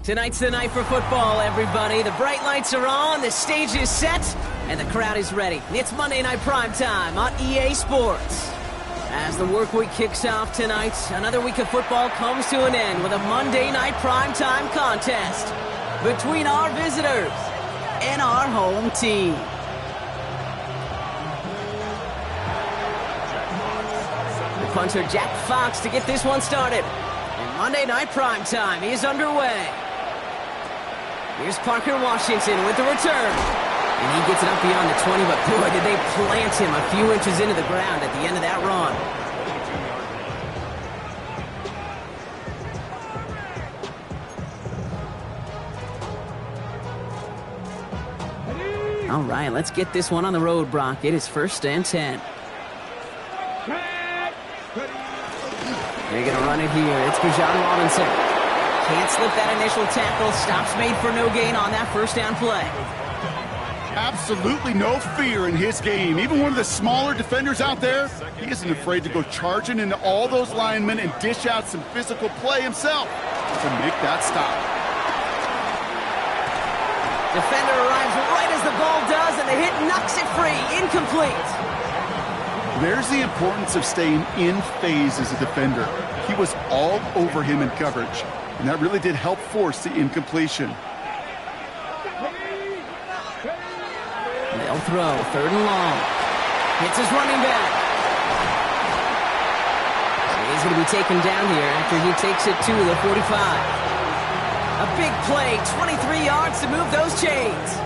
Tonight's the night for football, everybody. The bright lights are on, the stage is set, and the crowd is ready. It's Monday Night Primetime on EA Sports. As the work week kicks off tonight, another week of football comes to an end with a Monday Night Primetime contest between our visitors and our home team. The punter Jack Fox to get this one started. And Monday Night Primetime is underway. Here's Parker Washington with the return. And he gets it up beyond the 20, but boy, did they plant him a few inches into the ground at the end of that run. All right, let's get this one on the road, Brock. It is 1st and 10. They're going to run it here. It's Bijan Robinson. Can't slip that initial tackle. Stops made for no gain on that first down play. Absolutely no fear in his game. Even one of the smaller defenders out there, he isn't afraid to go charging into all those linemen and dish out some physical play himself to make that stop. Defender arrives right as the ball does, and the hit knocks it free. Incomplete. There's the importance of staying in phase as a defender. He was all over him in coverage, and that really did help force the incompletion. They'll throw, 3rd and long. Hits his running back. He's going to be taken down here after he takes it to the 45. A big play, 23 yards to move those chains.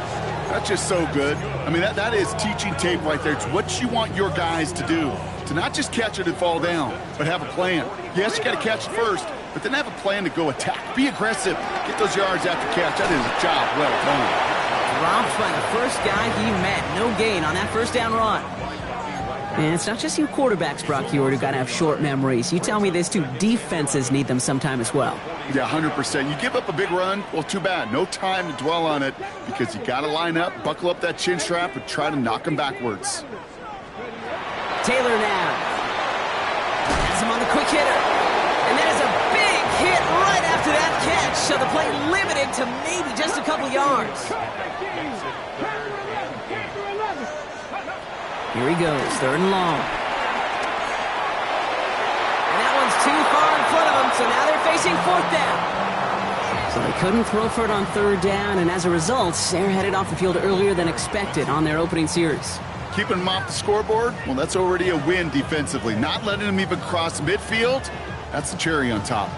That's just so good. I mean, that is teaching tape right there. It's what you want your guys to do. To not just catch it and fall down, but have a plan. Yes, you got to catch it first, but then have a plan to go attack. Be aggressive. Get those yards after catch. That is a job well done. Dropped by the first guy he met. No gain on that first down run. And it's not just you quarterbacks, Brock Huard, who got to have short memories. You tell me this too, defenses need them sometime as well. Yeah, 100%. You give up a big run, well, too bad. No time to dwell on it because you got to line up, buckle up that chin strap, and try to knock them backwards. Taylor now. Has him on the quick hitter. And that is a big hit right after that catch. So the play limited to maybe just a couple yards. Here he goes, 3rd and long. And that one's too far in front of them, so now they're facing 4th down. So they couldn't throw for it on 3rd down, and as a result, they're headed off the field earlier than expected on their opening series. Keeping them off the scoreboard, well, that's already a win defensively. Not letting them even cross midfield, that's the cherry on top.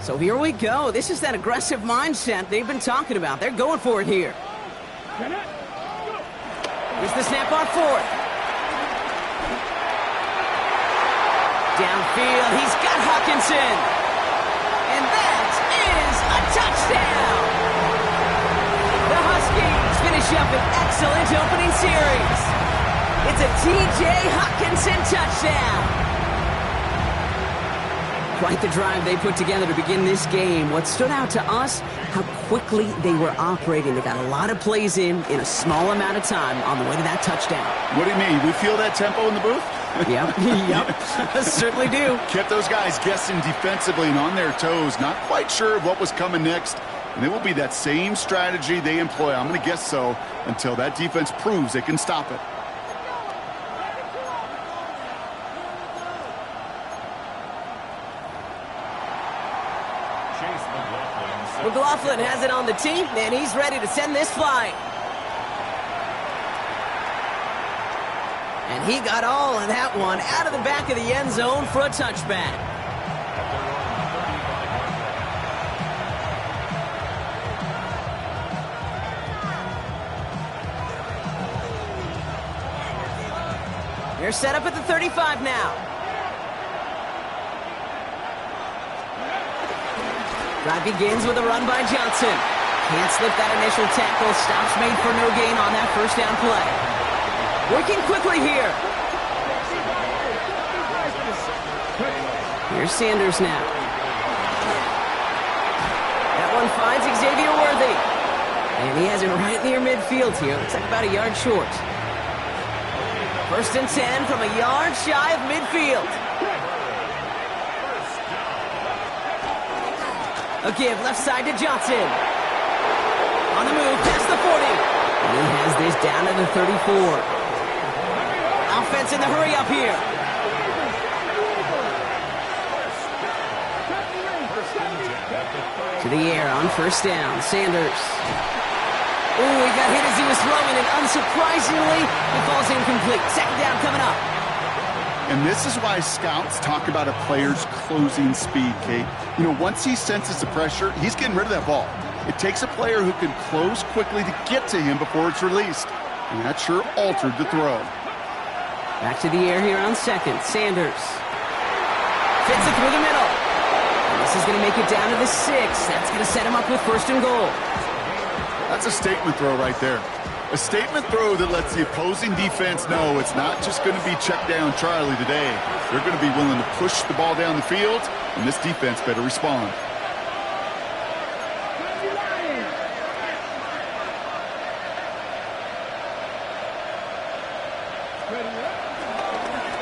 So here we go. This is that aggressive mindset they've been talking about. They're going for it here. Here's the snap on 4th. Downfield, he's got Hawkinson. And that is a touchdown. The Huskies finish up an excellent opening series. It's a T.J. Hawkinson touchdown. Quite the drive they put together to begin this game. What stood out to us, how quickly they were operating. They got a lot of plays in a small amount of time on the way to that touchdown. What do you mean? We feel that tempo in the booth? Yep, certainly do. Kept those guys guessing defensively and on their toes, not quite sure of what was coming next. And it will be that same strategy they employ, I'm going to guess so, until that defense proves they can stop it. McLaughlin has it on the tee, and he's ready to send this flying. And he got all of that one out of the back of the end zone for a touchback. They're set up at the 35 now. Drive begins with a run by Johnson. Can't slip that initial tackle. Stops made for no gain on that first down play. Working quickly here. Here's Sanders now. That one finds Xavier Worthy. And he has it right near midfield here. Looks like about a yard short. 1st and 10 from a yard shy of midfield. A give left side to Johnson. On the move, past the 40. And he has this down to the 34. Offense in the hurry up here. To the air on 1st down. Sanders. Oh, he got hit as he was throwing, and unsurprisingly, he falls incomplete. 2nd down coming up. And this is why scouts talk about a player's closing speed, Kate. You know, once he senses the pressure, he's getting rid of that ball. It takes a player who can close quickly to get to him before it's released. And that sure altered the throw. Back to the air here on 2nd. Sanders. Fits it through the middle. And this is going to make it down to the 6. That's going to set him up with 1st and goal. That's a statement throw right there. A statement throw that lets the opposing defense know it's not just going to be check down Charlie today. They're going to be willing to push the ball down the field, and this defense better respond.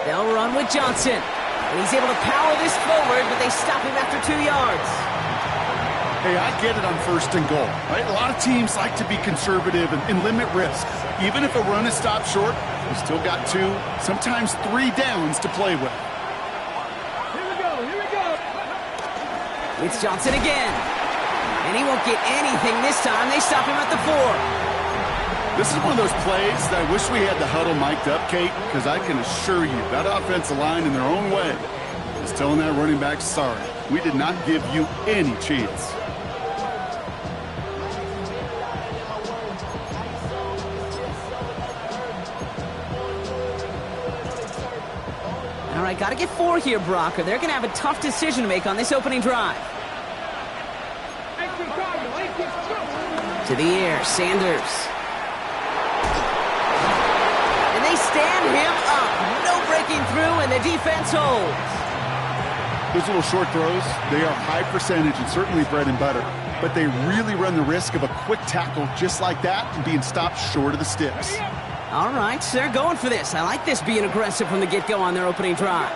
They'll run with Johnson. And he's able to power this forward, but they stop him after 2 yards. Hey, I get it on 1st and goal, right? A lot of teams like to be conservative and limit risk. Even if a run is stopped short, you still got 2, sometimes 3 downs to play with. Here we go. It's Johnson again. And he won't get anything this time. They stop him at the 4. This is one of those plays that I wish we had the huddle mic'd up, Kate, because I can assure you that offensive line in their own way is telling that running back, sorry, we did not give you any chance. All right, got to get 4 here, Brock, or they're going to have a tough decision to make on this opening drive. To the air, Sanders. And they stand him up. No breaking through, and the defense holds. Those little short throws, they are high percentage and certainly bread and butter. But they really run the risk of a quick tackle just like that and being stopped short of the sticks. All right, so they're going for this. I like this being aggressive from the get-go on their opening drive.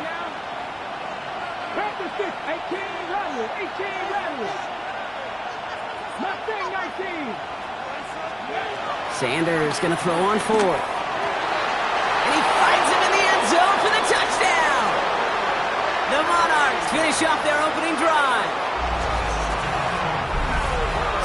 Sanders going to throw on 4th. And he finds him in the end zone for the touchdown. The Monarchs finish off their opening drive.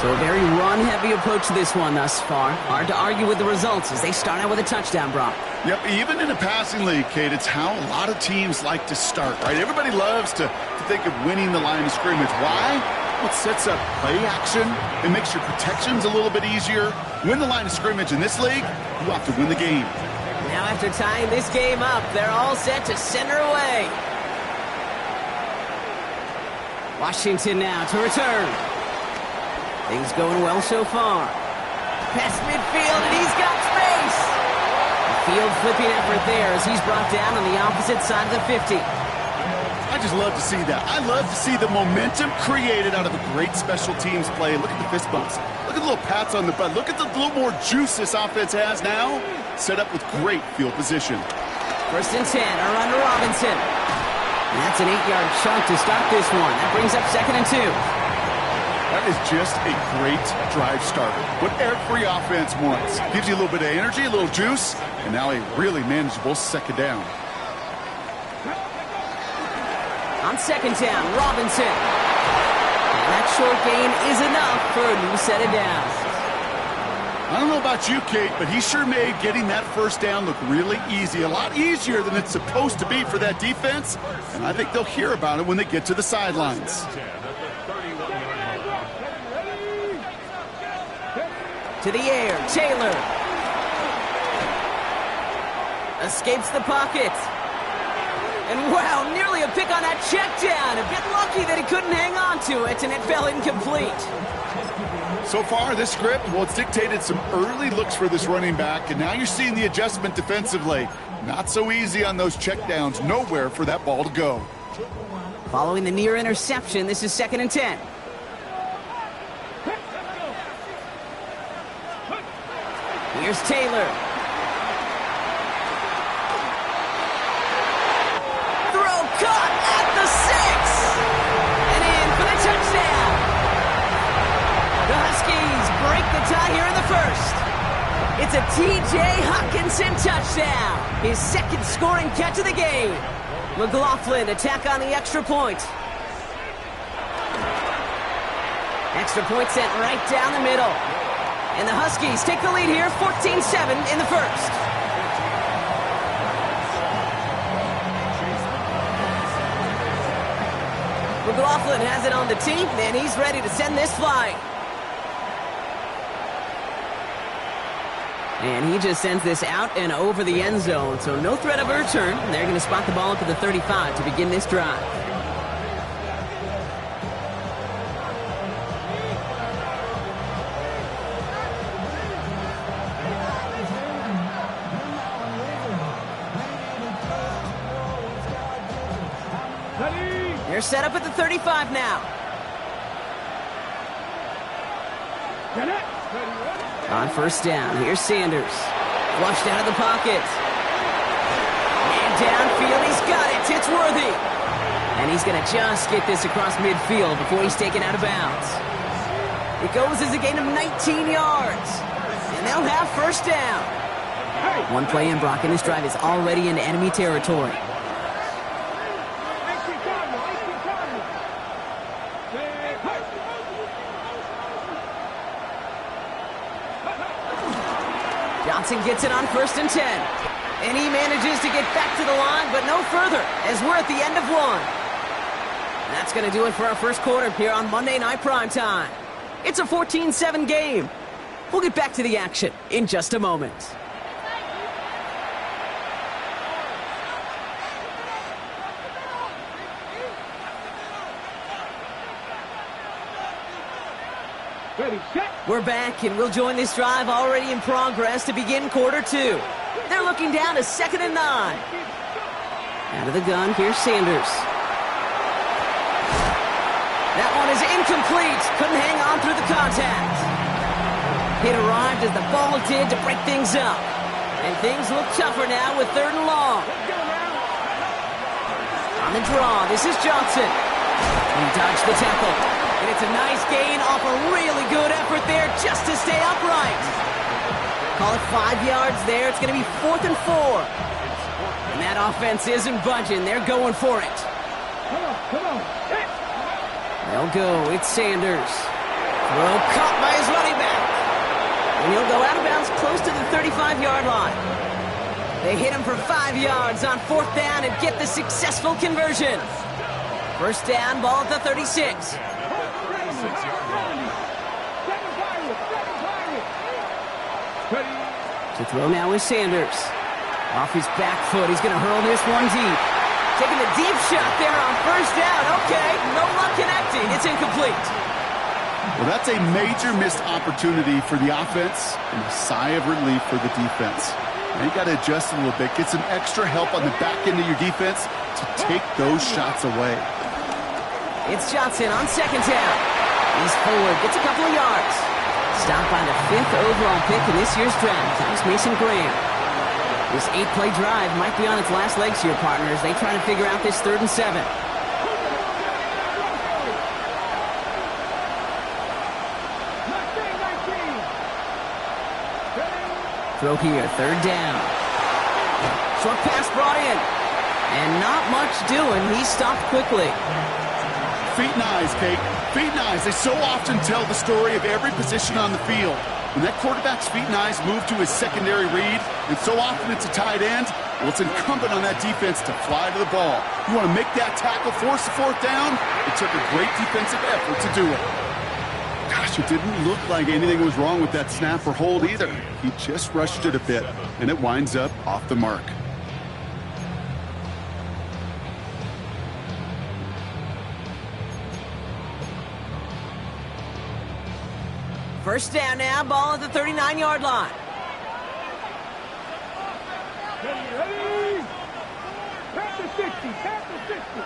So a very run-heavy approach to this one thus far. Hard to argue with the results as they start out with a touchdown, Brock. Yep, even in a passing league, Kate, it's how a lot of teams like to start, right? Everybody loves to think of winning the line of scrimmage. Why? Well, it sets up play action. It makes your protections a little bit easier. Win the line of scrimmage in this league, you have to win the game. Now after tying this game up, they're all set to send her away. Washington now to return. Things going well so far. Past midfield, and he's got space. A field flipping effort there as he's brought down on the opposite side of the 50. I just love to see that. I love to see the momentum created out of a great special teams play. Look at the fist bumps. Look at the little pats on the butt. Look at the little more juice this offense has now. Set up with great field position. 1st and 10, a run to Robinson. And that's an 8-yard chunk to start this one. That brings up 2nd and 2. That is just a great drive starter. What every offense wants. Gives you a little bit of energy, a little juice, and now a really manageable 2nd down. On 2nd down, Robinson. And that short gain is enough for a new set of downs. I don't know about you, Kate, but he sure made getting that 1st down look really easy. A lot easier than it's supposed to be for that defense. And I think they'll hear about it when they get to the sidelines. To the air, Taylor. Escapes the pocket. And wow, nearly a pick on that check down. A bit lucky that he couldn't hang on to it, and it fell incomplete. So far, this script, well, it's dictated some early looks for this running back, and now you're seeing the adjustment defensively. Not so easy on those check downs. Nowhere for that ball to go. Following the near interception, this is 2nd and 10. Here's Taylor. Throw caught at the 6. And in for the touchdown. The Huskies break the tie here in the first. It's a T.J. Hockenson touchdown. His second scoring catch of the game. McLaughlin attack on the extra point. Extra point sent right down the middle. And the Huskies take the lead here, 14-7 in the first. McLaughlin has it on the tee, and he's ready to send this flying. And he just sends this out and over the end zone, so no threat of a return. They're going to spot the ball up at the 35 to begin this drive. They're set up at the 35 now. On first down, here's Sanders. Flushed out of the pocket. And downfield, he's got it. It's Worthy. And he's going to just get this across midfield before he's taken out of bounds. It goes as a gain of 19 yards. And they'll have first down. One play in, Brock, and this drive is already into enemy territory. Johnson gets it on first and 10. And he manages to get back to the line, but no further, as we're at the end of one. And that's going to do it for our first quarter here on Monday Night Primetime. It's a 14-7 game. We'll get back to the action in just a moment. We're back, and we'll join this drive already in progress to begin quarter two. They're looking down to 2nd and 9. Out of the gun, here's Sanders. That one is incomplete. Couldn't hang on through the contact. It arrived as the ball did to break things up. And things look tougher now with 3rd and long. On the draw, this is Johnson. He dodged the tackle. And it's a nice gain off a really good effort there just to stay upright. Call it 5 yards there. It's going to be 4th and 4. And that offense isn't budging. They're going for it. Come on. They'll go. It's Sanders. Throw caught by his running back. And he'll go out of bounds close to the 35-yard line. They hit him for 5 yards on 4th down and get the successful conversion. First down, ball at the 36. To throw now is Sanders. Off his back foot, he's going to hurl this one deep. Taking a deep shot there on first down. Okay, no luck connecting. It's incomplete. Well, that's a major missed opportunity for the offense and a sigh of relief for the defense. Now you got to adjust a little bit, get some extra help on the back end of your defense to take those shots away. It's Johnson on 2nd down. He's forward, gets a couple of yards. Stopped by the 5th overall pick in this year's draft. That was Mason Graham. This 8-play drive might be on its last legs here, partners. They try to figure out this 3rd and 7. Throw here, 3rd down. Short pass brought in. And not much doing. He stopped quickly. Feet and eyes, Kate. Feet and eyes. They so often tell the story of every position on the field. When that quarterback's feet and eyes move to his secondary read, and so often it's a tight end, well, it's incumbent on that defense to fly to the ball. You want to make that tackle, force the 4th down? It took a great defensive effort to do it. Gosh, it didn't look like anything was wrong with that snap or hold either. He just rushed it a bit, and it winds up off the mark. First down now, ball at the 39-yard line. Ready. Tap the 60. Tap the 60.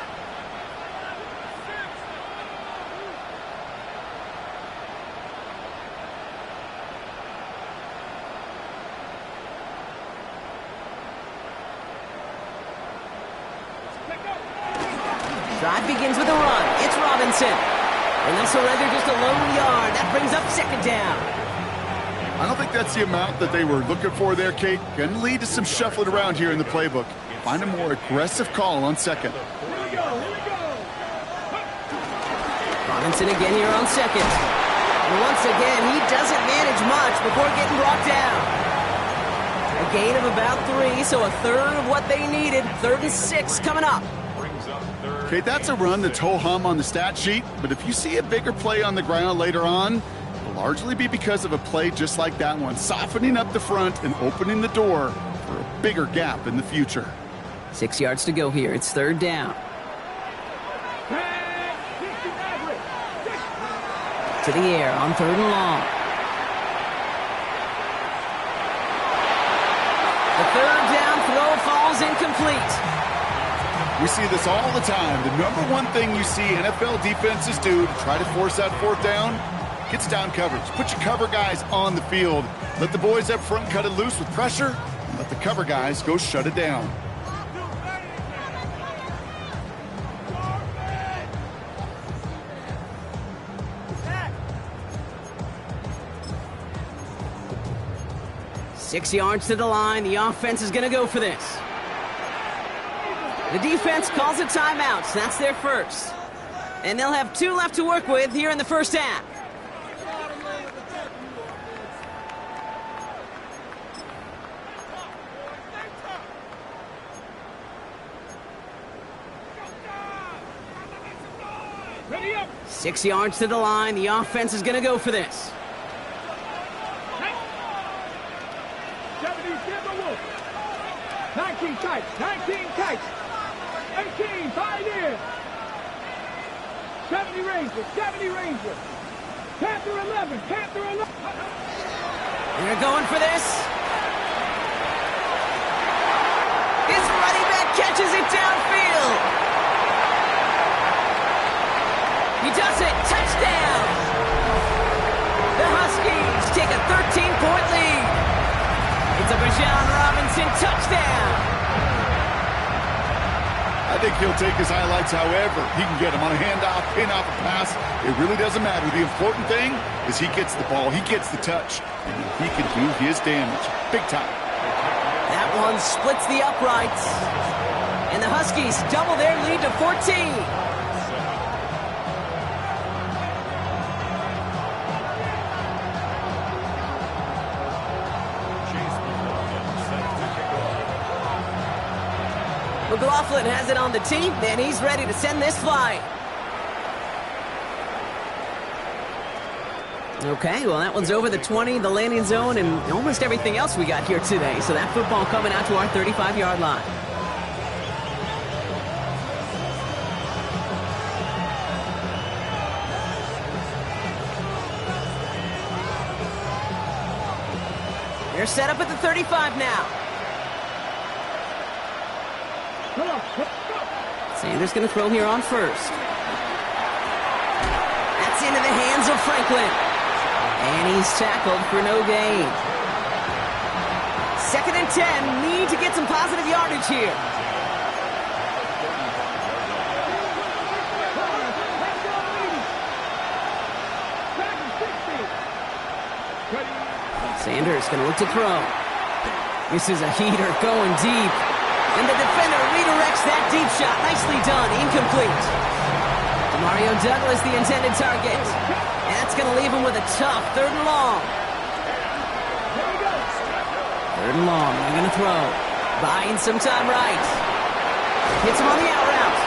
Drive begins with a run. It's Robinson. And they'll surrender just a lone yard. That brings up second down. I don't think that's the amount that they were looking for there, Kate. Going to lead to some shuffling around here in the playbook. Find a more aggressive call on second. Robinson again here on second. And once again, he doesn't manage much before getting brought down. A gain of about 3, so a third of what they needed. 3rd and 6 coming up. Okay, that's a run that's ho-hum on the stat sheet, but if you see a bigger play on the ground later on, it'll largely be because of a play just like that one, softening up the front and opening the door for a bigger gap in the future. 6 yards to go here. It's 3rd down. To the air on 3rd and long. The 3rd down throw falls incomplete. We see this all the time. The number one thing you see NFL defenses do to try to force that 4th down, gets down coverage. Put your cover guys on the field. Let the boys up front cut it loose with pressure, and let the cover guys go shut it down. Six yards to the line. The offense is going to go for this. The defense calls a timeout. So that's their first. And they'll have 2 left to work with here in the first half. Ready up. 6 yards to the line. The offense is going to go for this. 19 tight, 19 tight, 18, 5 in, 70 Rangers, Panther 11, Panther 11. They're going for this. His running back catches it downfield. He does it, touchdown. The Huskies take a 13-point lead. It's a Bijan Robinson touchdown. I think he'll take his highlights however he can get them on a handoff, pin off a pass. It really doesn't matter. The important thing is he gets the ball, he gets the touch, and he can do his damage. Big time. That one splits the uprights. And the Huskies double their lead to 14. McLaughlin has it on the team, and he's ready to send this flying. Okay, well, that one's over the 20, the landing zone, and almost everything else we got here today. So that football coming out to our 35-yard line. They're set up at the 35 now. Sanders going to throw here on first. That's into the hands of Franklin. And he's tackled for no gain. 2nd and 10. Need to get some positive yardage here. Sanders going to look to throw. This is a heater going deep. And the defender redirects that deep shot. Nicely done. Incomplete. Mario Douglas, the intended target. And that's going to leave him with a tough 3rd and long. 3rd and long. They're going to throw. Buying some time right. Hits him on the out route.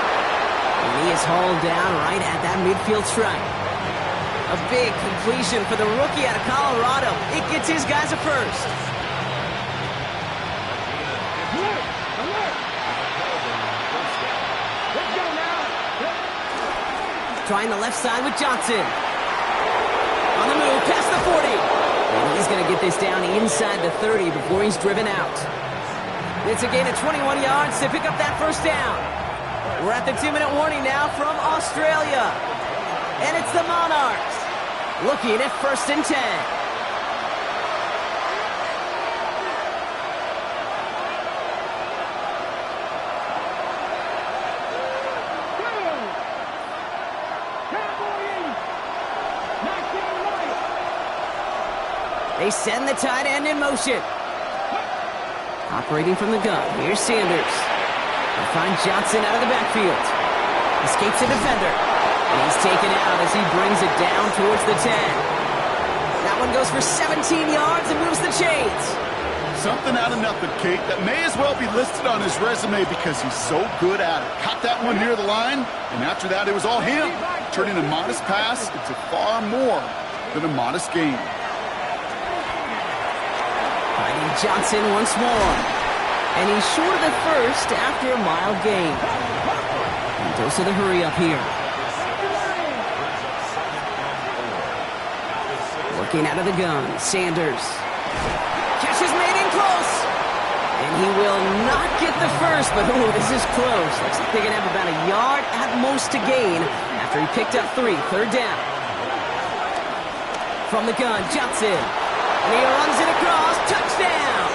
And he is hauled down right at that midfield stripe. A big completion for the rookie out of Colorado. It gets his guys a first. Trying the left side with Johnson. On the move, past the 40. And he's going to get this down inside the 30 before he's driven out. It's a gain of 21 yards to pick up that first down. We're at the 2-minute warning now from Australia. And it's the Monarchs looking at 1st and 10. They send the tight end in motion. Operating from the gun, here's Sanders. They find Johnson out of the backfield. Escapes a defender. And he's taken out as he brings it down towards the 10. That one goes for 17 yards and moves the chains. Something out of nothing, Kate, that may as well be listed on his resume because he's so good at it. Caught that one near the line, and after that, it was all him, turning a modest pass into far more than a modest gain. Finding Johnson once more. And he's short of the first after a mild gain. And dose of the hurry up here. Working out of the gun, Sanders. Catch is made in close. And he will not get the first, but ooh, this is close. Looks like they're going to have about a yard at most to gain after he picked up 3, third down. From the gun, Johnson. And he runs it across, touchdown!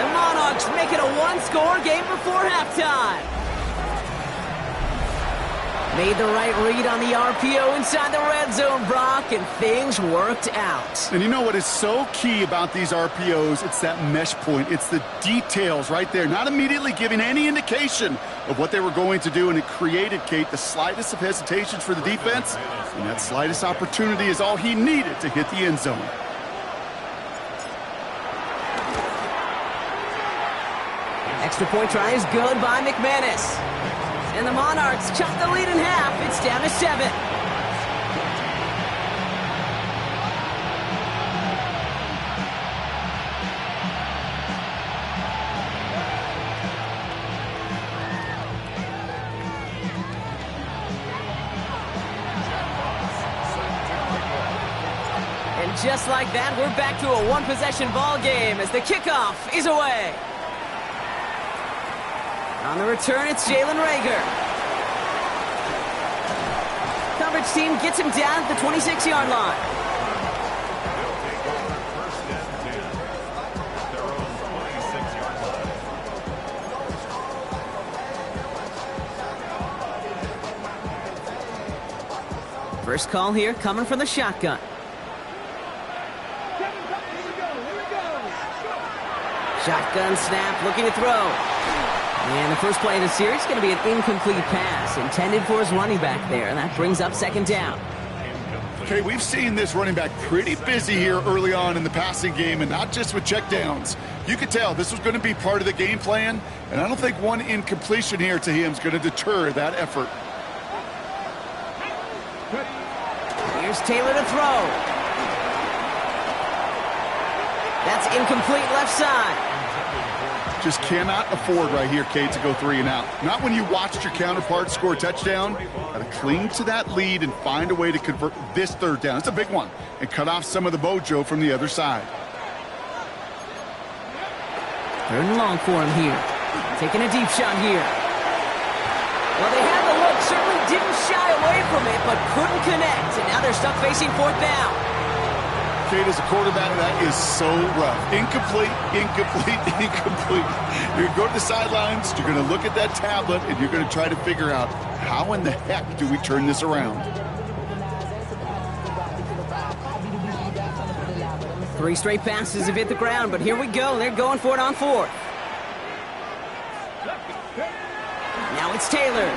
The Monarchs make it a one-score game before halftime. Made the right read on the RPO inside the red zone, Brock, and things worked out. And you know what is so key about these RPOs? It's that mesh point. It's the details right there, not immediately giving any indication of what they were going to do, and it created, Kate, the slightest of hesitations for the defense, and that slightest opportunity is all he needed to hit the end zone. Extra point try is good by McManus. And the Monarchs chop the lead in half. It's down to 7. And just like that, we're back to a one-possession ball game as the kickoff is away. On the return, it's Jalen Reagor. Coverage team gets him down at the 26-yard line. First call here coming from the shotgun. Shotgun snap, looking to throw. And the first play of the series is going to be an incomplete pass intended for his running back there, and that brings up second down. Okay, we've seen this running back pretty busy here early on in the passing game, and not just with checkdowns. You could tell this was going to be part of the game plan, and I don't think one incompletion here to him is going to deter that effort. Here's Taylor to throw. That's incomplete left side. Just cannot afford right here, Kate, to go 3 and out. Not when you watched your counterpart score a touchdown. Got to cling to that lead and find a way to convert this third down. It's a big one. And cut off some of the mojo from the other side. Third and long for him here. Taking a deep shot here. Well, they had the look. Certainly didn't shy away from it, but couldn't connect. And now they're stuck facing fourth down. Kate, as a quarterback, that is so rough. Incomplete, incomplete, incomplete. You're going to go to the sidelines, you're going to look at that tablet, and you're going to try to figure out how in the heck do we turn this around. 3 straight passes have hit the ground, but here we go. They're going for it on 4th. Now it's Taylor.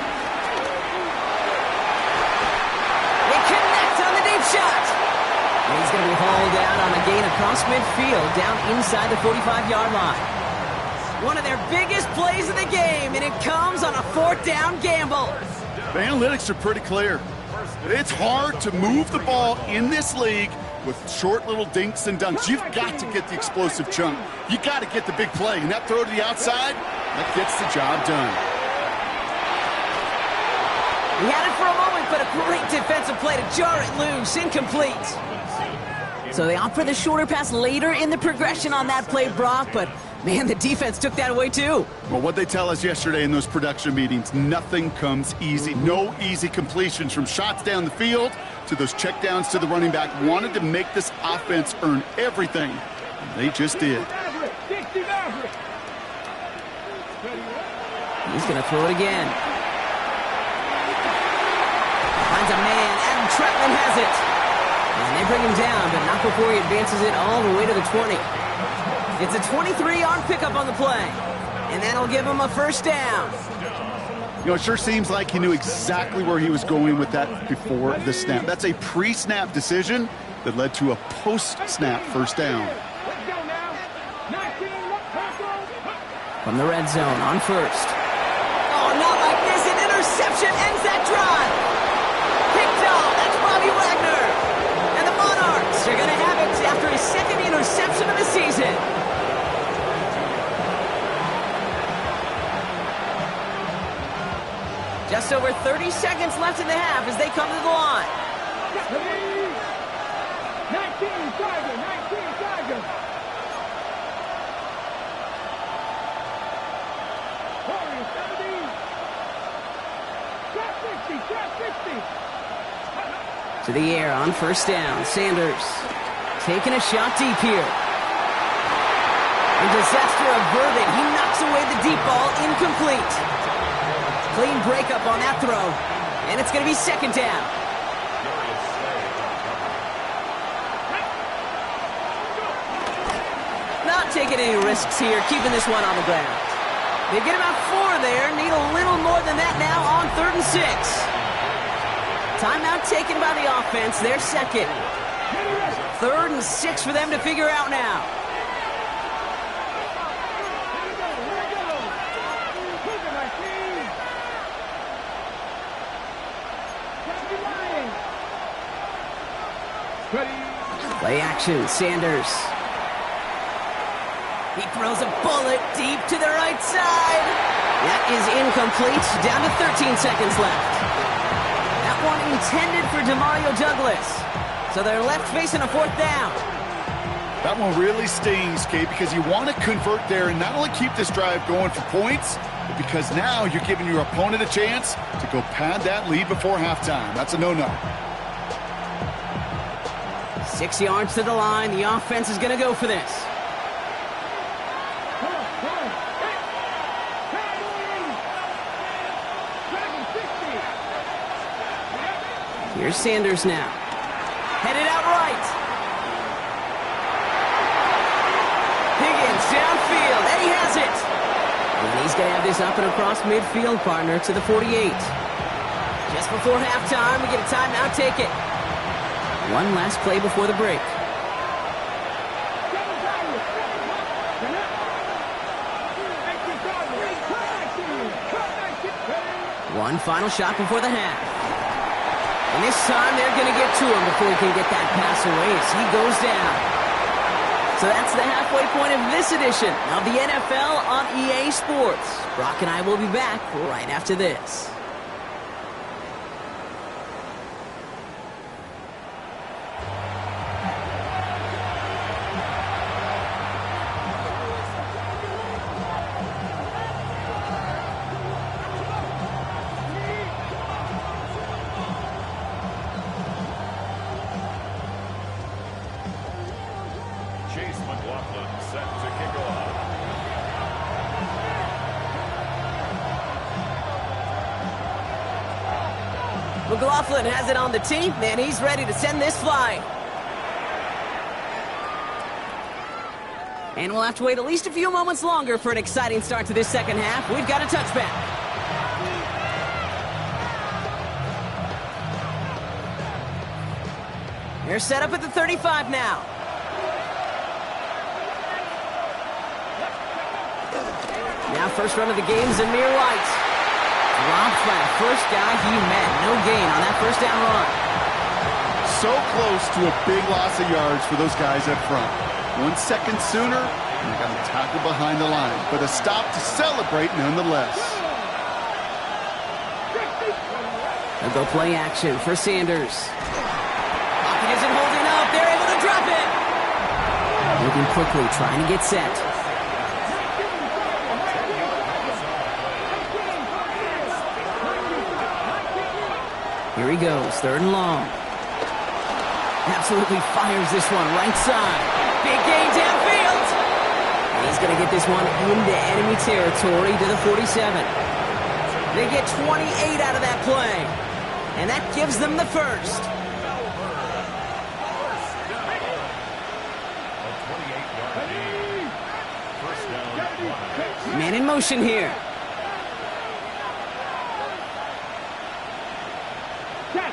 They connect on the deep shot. And he's going to be hauled out on a gain across midfield down inside the 45-yard line. One of their biggest plays of the game, and it comes on a 4th down gamble. The analytics are pretty clear. It's hard to move the ball in this league with short little dinks and dunks. You've got to get the explosive chunk. You got to get the big play, and that throw to the outside, that gets the job done. He had it for a moment, but a great defensive play to jar it loose. Incomplete. So they opt for the shorter pass later in the progression on that play, Brock, but man, the defense took that away too. Well, what they tell us yesterday in those production meetings, nothing comes easy. No easy completions from shots down the field to those checkdowns to the running back. Wanted to make this offense earn everything, and they just did. He's going to throw it again. Finds a man. Adam Trentman has it. And They bring him down, but not before he advances it all the way to the 20. It's a 23-yard pickup on the play, and that'll give him a first down. You know, it sure seems like he knew exactly where he was going with that before the snap. That's a pre-snap decision that led to a post-snap first down. From the red zone on first. Oh, not like this. An interception ends that drive. Picked off. That's Bobby Wagner. And the Monarchs are going to have it after his second interception of the season. Just over 30 seconds left in the half as they come to the line. 19 Tiger, 19 Tiger. 40, 70. 60. To the air on first down. Sanders taking a shot deep here. And disaster averted. He knocks away the deep ball. Incomplete. Clean breakup on that throw. And it's going to be second down. Not taking any risks here, keeping this one on the ground. They get about 4 there, need a little more than that now on 3rd and 6. Timeout taken by the offense, their second. 3rd and 6 for them to figure out now. Play action, Sanders. He throws a bullet deep to the right side. That is incomplete. Down to 13 seconds left. That one intended for Demario Douglas. So they're left facing a 4th down. That one really stings, Kate, because you want to convert there and not only keep this drive going for points, but because now you're giving your opponent a chance to go pad that lead before halftime. That's a no-no. 6 yards to the line. The offense is going to go for this. Here's Sanders now. Headed out right. Higgins downfield, and he has it. And he's going to have this up and across midfield, partner, to the 48. Just before halftime, we get a timeout, take it. One last play before the break. One final shot before the half. And this time they're going to get to him before he can get that pass away as he goes down. So that's the halfway point of this edition of the NFL on EA Sports. Brock and I will be back right after this. McLaughlin has it on the tee, and he's ready to send this flying. And we'll have to wait at least a few moments longer for an exciting start to this second half. We've got a touchback. They're set up at the 35 now. Now first run of the game is Amir White. Dropped by the first guy he met. No gain on that first down run. So close to a big loss of yards for those guys up front. 1 second sooner, and they got a tackle behind the line. But a stop to celebrate nonetheless. They'll go play action for Sanders. Pocket isn't holding up. They're able to drop it. Moving quickly, trying to get set. Here he goes, 3rd and long. Absolutely fires this one right side. Big gain downfield. And he's going to get this one into enemy territory to the 47. They get 28 out of that play. And that gives them the first. Man in motion here.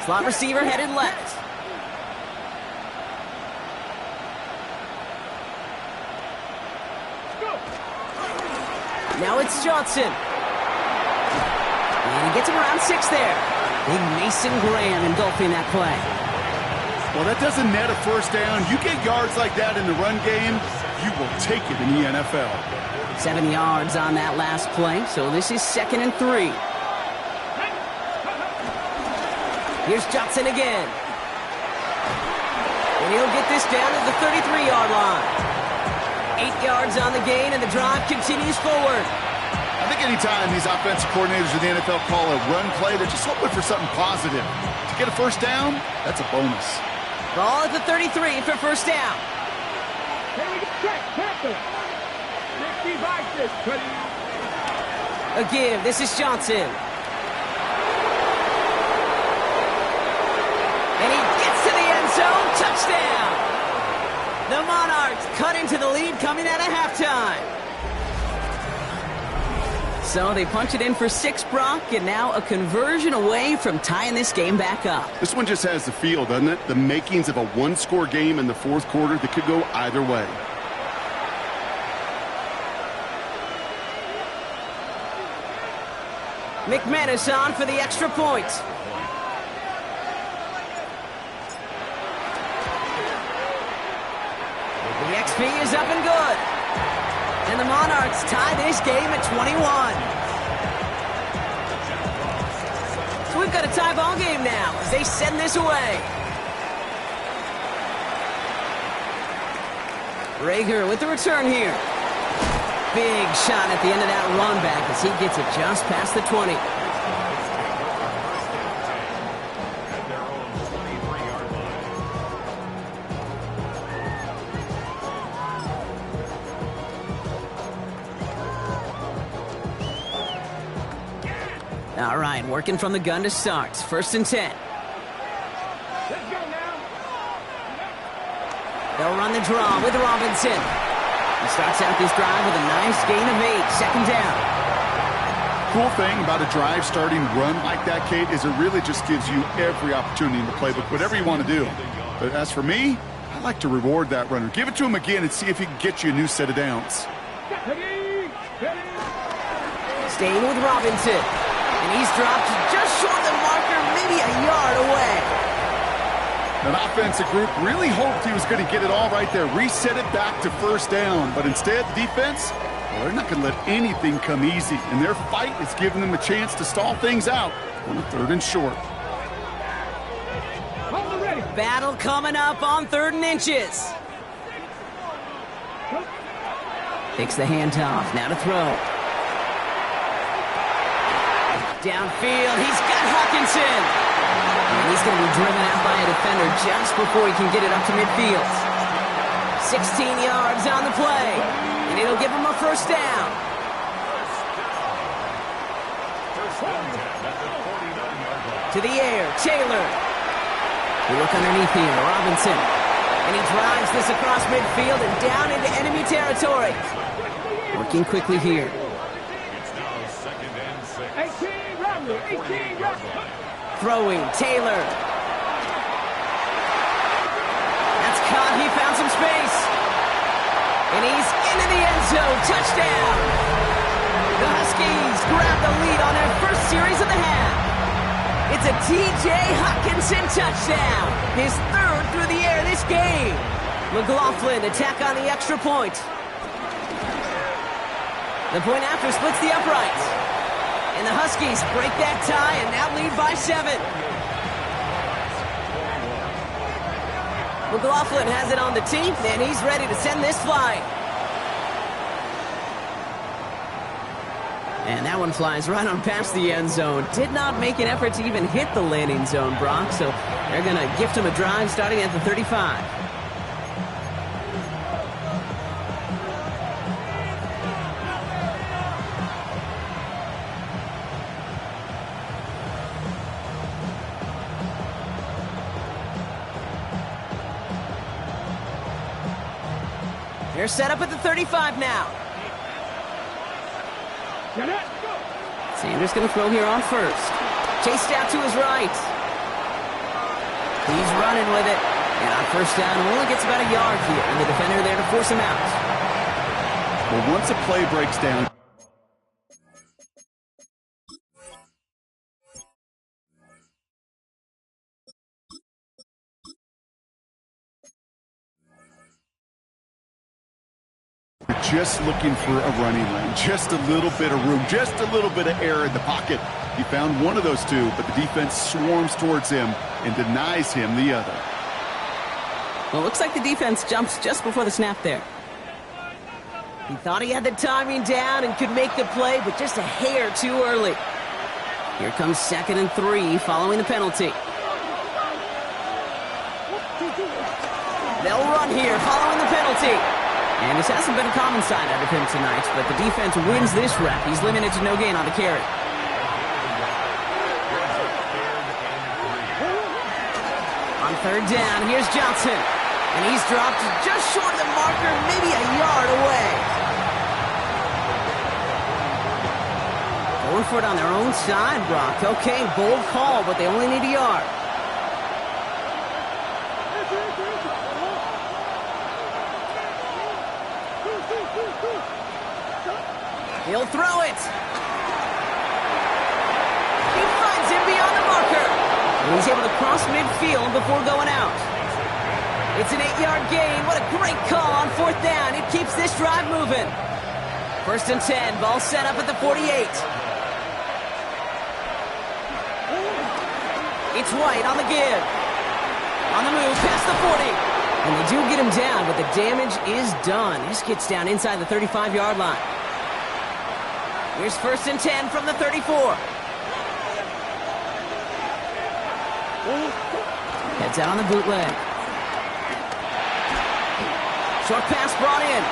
Slot receiver headed left. Now it's Johnson. And he gets him around 6 there. Big Mason Graham engulfing that play. Well, that doesn't net a first down. You get yards like that in the run game, you will take it in the NFL. 7 yards on that last play, so this is 2nd and 3. Here's Johnson again. And he'll get this down to the 33-yard line. 8 yards on the gain, and the drive continues forward. I think anytime these offensive coordinators in the NFL call a run play, they're just hoping for something positive. To get a first down, that's a bonus. Ball at the 33 for first down. Here we go. Check. Tackle. 65. A give. This is Johnson. And he gets to the end zone. Touchdown. The Monarchs cut into the lead coming out of halftime. So they punch it in for 6, Brock, and now a conversion away from tying this game back up. This one just has the feel, doesn't it? The makings of a one-score game in the fourth quarter that could go either way. McManus on for the extra point. The XP is up and good. And the Monarchs tie this game at 21. So we've got a tie ball game now as they send this away. Rager with the return here. Big shot at the end of that run back as he gets it just past the 20. All right, working from the gun to start. 1st and 10. Let's go now. They'll run the draw with Robinson. He starts out this drive with a nice gain of 8. 2nd down. Cool thing about a drive starting run like that, Kate, is it really just gives you every opportunity in the playbook, whatever you want to do. But as for me, I like to reward that runner. Give it to him again and see if he can get you a new set of downs. Staying with Robinson. And he's dropped just short of the marker, maybe a yard away. That offensive group really hoped he was going to get it all right there, reset it back to first down. But instead, the defense, well, they're not going to let anything come easy. And their fight is giving them a chance to stall things out on a 3rd and short. Battle coming up on 3rd and inches. Takes the handoff, now to throw. Downfield, he's got Hawkinson. And he's going to be driven out by a defender just before he can get it up to midfield. 16 yards on the play, and it'll give him a first down. To the air, Taylor. We look underneath here, Robinson. And he drives this across midfield and down into enemy territory. Working quickly here. 18 Romney. Throwing, Taylor. That's caught, he found some space. And he's into the end zone, touchdown. The Huskies grab the lead on their first series of the half. It's a T.J. Hawkinson touchdown. His 3rd through the air this game. McLaughlin attack on the extra point. The point after splits the uprights. And the Huskies break that tie and now lead by 7. McLaughlin has it on the tee, and he's ready to send this flying. And that one flies right on past the end zone. Did not make an effort to even hit the landing zone, Brock, so they're going to gift him a drive starting at the 35. They're set up at the 35 now. Sanders going to throw here on first. Chased out to his right. He's running with it. And on first down, only gets about a yard here. And the defender there to force him out. Well, once a play breaks down, just looking for a running lane, just a little bit of room, just a little bit of air in the pocket. He found one of those two, but the defense swarms towards him and denies him the other. Well, it looks like the defense jumps just before the snap there. He thought he had the timing down and could make the play, but just a hair too early. Here comes 2nd and 3 following the penalty. They'll run here following the penalty. And this hasn't been a common sign out of him tonight, but the defense wins this rep. He's limited to no gain on the carry. On 3rd down, here's Johnson. And he's dropped just short of the marker, maybe a yard away. Going for it on their own side, Brock. Okay, bold call, but they only need a yard. He'll throw it. He finds him beyond the marker. And he's able to cross midfield before going out. It's an 8-yard gain. What a great call on 4th down. It keeps this drive moving. 1st and 10. Ball set up at the 48. It's White on the give. On the move past the 40. And they do get him down, but the damage is done. This gets down inside the 35-yard line. Here's 1st and 10 from the 34. Heads out on the bootleg. Short pass brought in.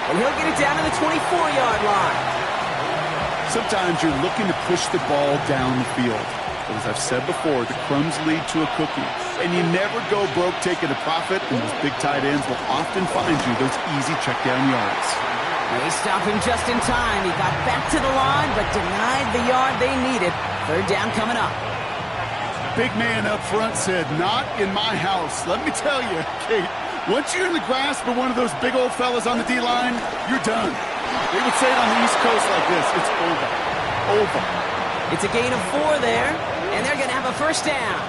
And he'll get it down to the 24-yard line. Sometimes you're looking to push the ball down the field. But as I've said before, the crumbs lead to a cookie. And you never go broke taking a profit, and those big tight ends will often find you those easy check-down yards. They stop him just in time. He got back to the line, but denied the yard they needed. 3rd down coming up. Big man up front said, "Not in my house." Let me tell you, Kate, once you're in the grasp of one of those big old fellas on the D-line, you're done. They would say it on the East Coast like this: it's over. Over. It's a gain of 4 there, and they're going to have a 1st down.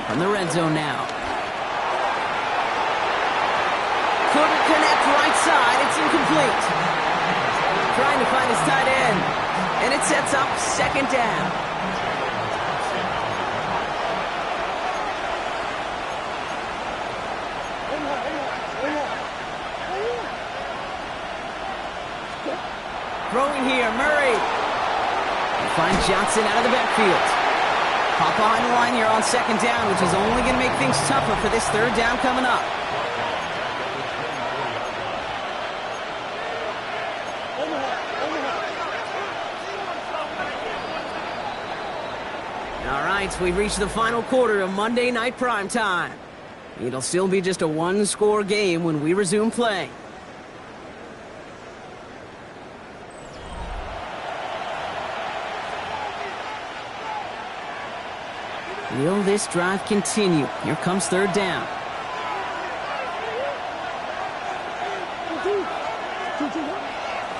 From the red zone now. Couldn't connect right side. It's incomplete. Trying to find his tight end. And it sets up 2nd down. Throwing here, Murray. They find Johnson out of the backfield. Pop behind the line here on 2nd down, which is only going to make things tougher for this 3rd down coming up. All right, so we've reached the final quarter of Monday Night Primetime. It'll still be just a 1-score game when we resume play. Will this drive continue? Here comes 3rd down.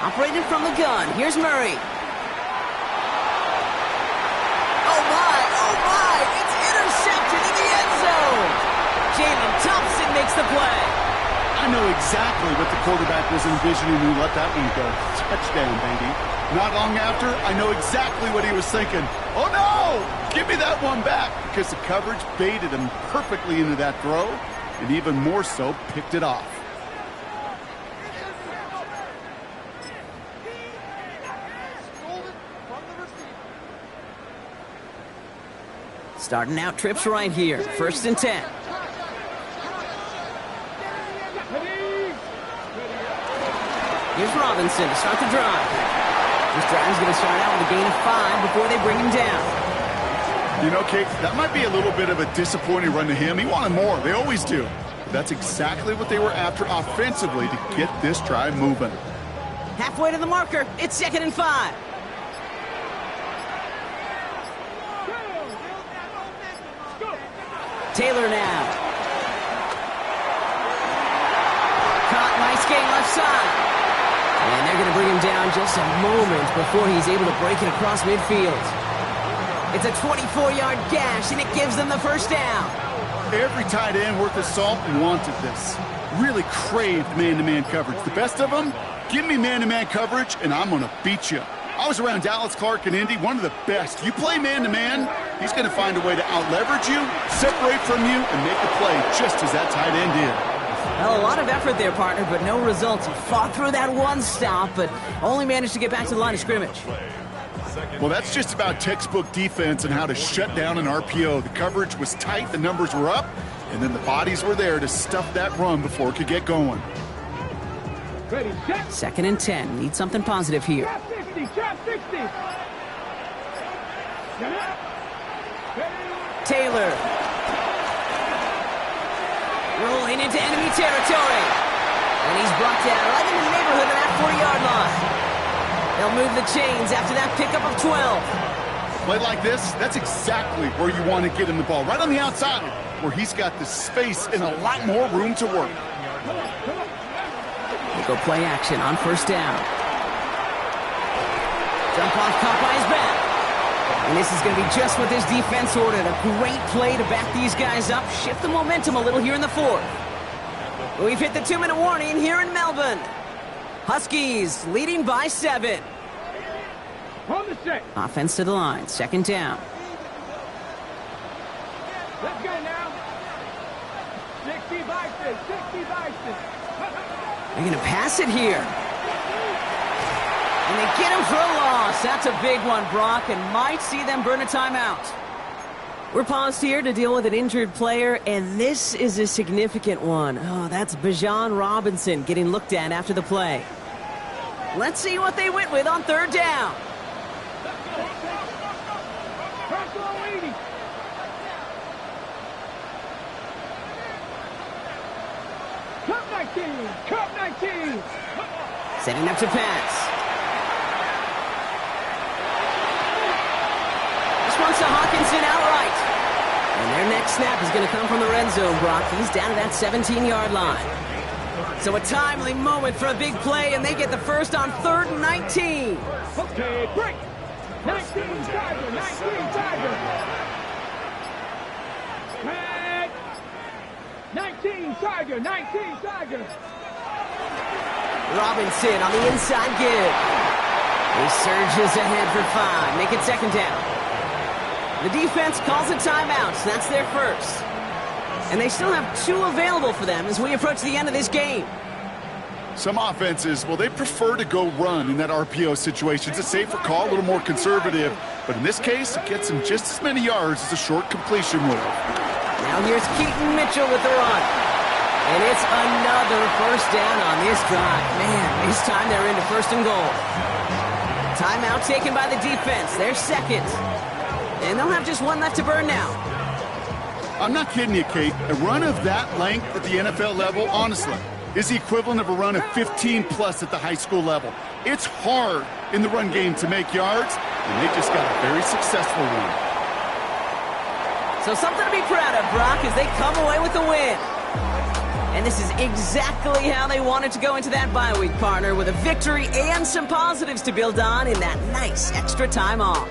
Operated from the gun. Here's Murray. Oh my, it's intercepted in the end zone. Jalen Thompson makes the play. I know exactly what the quarterback was envisioning when he let that one go. Touchdown, baby. Not long after, I know exactly what he was thinking. Oh no! Give me that one back, because the coverage baited him perfectly into that throw, and even more so, picked it off. Starting out trips right here. 1st and 10. Here's Robinson to start the drive. This drive is going to start out with a gain of 5 before they bring him down. You know, Kate, that might be a little bit of a disappointing run to him. He wanted more. They always do. But that's exactly what they were after offensively to get this drive moving. Halfway to the marker. It's 2nd and 5. Taylor now. Caught, nice gain left side. And they're going to bring him down just a moment before he's able to break it across midfield. It's a 24-yard gash, and it gives them the first down. Every tight end worth his salt wanted this. Really craved man-to-man coverage. The best of them, give me man-to-man coverage, and I'm going to beat you. I was around Dallas Clark and Indy, one of the best. You play man-to-man, he's going to find a way to out-leverage you, separate from you, and make a play just as that tight end did. Well, a lot of effort there, partner, but no results. He fought through that one stop, but only managed to get back to the line of scrimmage. Well, that's just about textbook defense and how to shut down an RPO. The coverage was tight, the numbers were up, and then the bodies were there to stuff that run before it could get going. Ready, set. 2nd and 10. Need something positive here. Trap 60, trap 60. Taylor. Rolling into enemy territory. And he's brought down right in the neighborhood of that 40-yard line. They'll move the chains after that pickup of 12. Play like this, that's exactly where you want to get him the ball. Right on the outside, where he's got the space and a lot more room to work. They go play action on 1st down. Jump off, caught by his back. And this is going to be just what this defense ordered. A great play to back these guys up, shift the momentum a little here in the 4th. We've hit the 2-minute warning here in Melbourne. Huskies leading by 7. On the set. Offense to the line, 2nd down. Let's go now. 60 Bison, 60 Bison. They're going to pass it here. And they get him for a loss. That's a big one, Brock, and might see them burn a timeout. We're paused here to deal with an injured player, and this is a significant one. Oh, that's Bijan Robinson getting looked at after the play. Let's see what they went with on 3rd down. Personal 80. Cup 19, Cup 19. Setting up to pass. This one's to Hawkinson outright. And their next snap is going to come from the red zone, Brock. He's down to that 17-yard line. So a timely moment for a big play, and they get the first on 3rd and 19. Okay, break. 19 Tiger, 19 Tiger. Red. 19 Tiger, 19 Tiger. Robinson on the inside give. He surges ahead for 5. Make it 2nd down. The defense calls a timeout. So that's their first. And they still have 2 available for them as we approach the end of this game. Some offenses, well, they prefer to go run in that RPO situation. It's a safer call, a little more conservative. But in this case, it gets them just as many yards as a short completion would. Now here's Keaton Mitchell with the run. And it's another first down on this drive. Man, this time they're into 1st and goal. Timeout taken by the defense. They're 2nd. And they'll have just 1 left to burn now. I'm not kidding you, Kate. A run of that length at the NFL level, honestly, is the equivalent of a run of 15-plus at the high school level. It's hard in the run game to make yards, and they just got a very successful one. So something to be proud of, Brock, as they come away with the win. And this is exactly how they wanted to go into that bye week, partner, with a victory and some positives to build on in that nice extra time off.